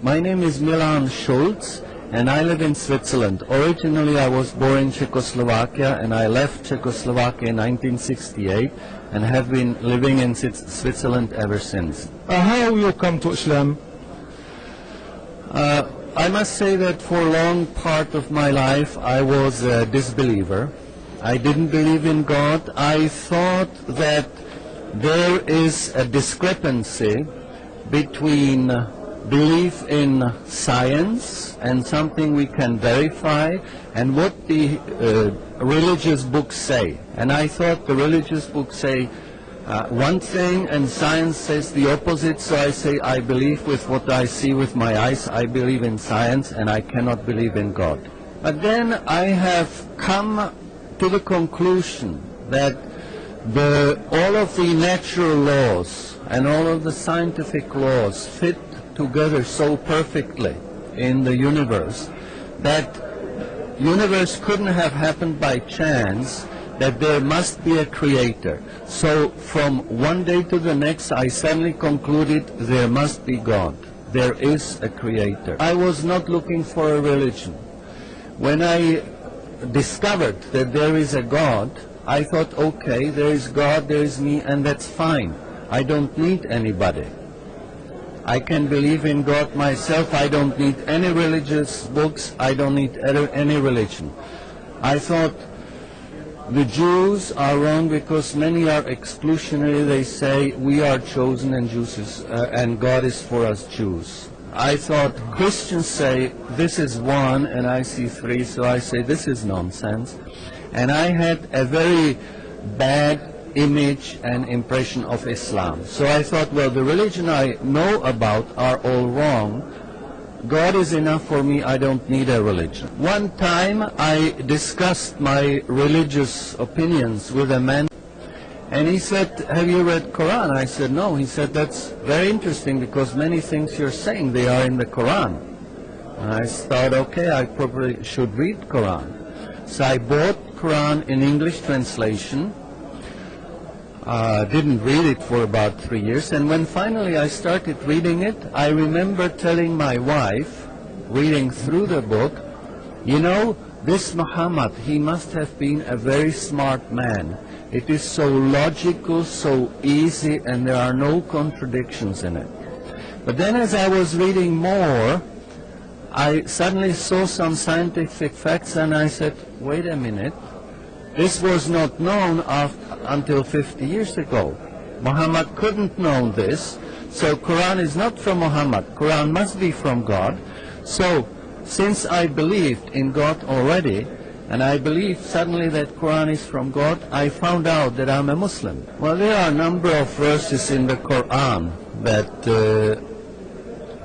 My name is Milan Schulz, and I live in Switzerland. Originally, I was born in Czechoslovakia, and I left Czechoslovakia in 1968, and have been living in Switzerland ever since. How you come to Islam? I must say that for a long part of my life, I was a disbeliever. I didn't believe in God. I thought that there is a discrepancy between belief in science and something we can verify and what the religious books say. And I thought the religious books say one thing and science says the opposite, so I say I believe with what I see with my eyes. I believe in science and I cannot believe in God. But then I have come to the conclusion that all of the natural laws and all of the scientific laws fit together so perfectly in the universe that universe couldn't have happened by chance, that there must be a creator. So from one day to the next I suddenly concluded there must be God. There is a creator. I was not looking for a religion. When I discovered that there is a God, I thought, okay, there is God, there is me, and that's fine. I don't need anybody. I can believe in God myself. I don't need any religious books. I don't need any religion. I thought the Jews are wrong because many are exclusionary. They say we are chosen and God is for us Jews. I thought Christians say this is one and I see three, so I say this is nonsense. And I had a very bad image and impression of Islam. So I thought, well, the religion I know about are all wrong. God is enough for me. I don't need a religion. One time I discussed my religious opinions with a man, and he said, have you read Quran? I said, no. He said, that's very interesting because many things you're saying, they are in the Quran. And I thought, okay, I probably should read Quran. So I bought Quran in English translation, didn't read it for about 3 years, and when finally I started reading it, I remember telling my wife, reading through the book, you know, this Muhammad, he must have been a very smart man. It is so logical, so easy, and there are no contradictions in it. But then as I was reading more, I suddenly saw some scientific facts, and I said, wait a minute, this was not known until 50 years ago. Muhammad couldn't know this, so Quran is not from Muhammad. Quran must be from God. So since I believed in God already, and I believed suddenly that Quran is from God, I found out that I'm a Muslim. Well, there are a number of verses in the Quran that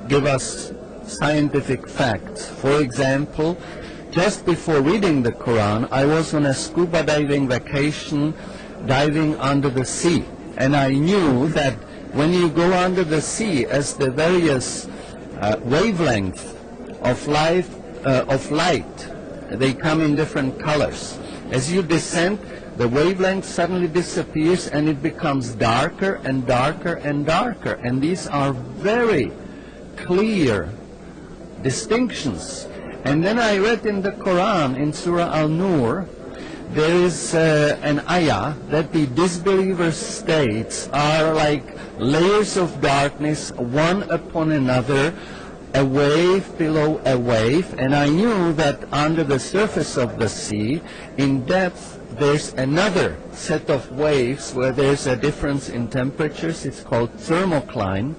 give us scientific facts. For example, just before reading the Quran, I was on a scuba diving vacation, diving under the sea. And I knew that when you go under the sea, as the various wavelengths of light, they come in different colors. As you descend, the wavelength suddenly disappears and it becomes darker and darker and darker. And these are very clear distinctions. And then I read in the Quran, in Surah Al-Nur, there is an ayah that the disbeliever states are like layers of darkness, one upon another, a wave below a wave, and I knew that under the surface of the sea, in depth, there's another set of waves where there's a difference in temperatures. It's called thermocline.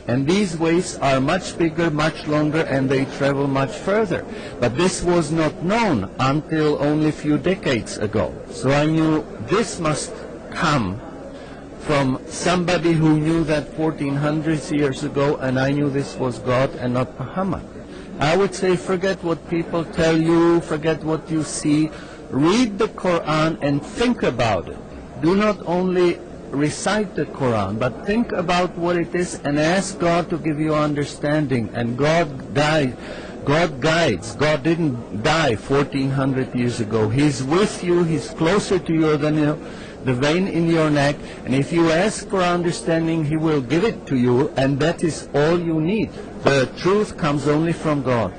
And these waves are much bigger, much longer, and they travel much further. But this was not known until only a few decades ago. So I knew this must come from somebody who knew that 1400 years ago, and I knew this was God and not Muhammad. I would say forget what people tell you, forget what you see. Read the Quran and think about it. Do not only recite the Quran, but think about what it is and ask God to give you understanding. And God died. God guides. God didn't die 1400 years ago. He's with you. He's closer to you the vein in your neck, and if you ask for understanding, He will give it to you, and that is all you need. The truth comes only from God.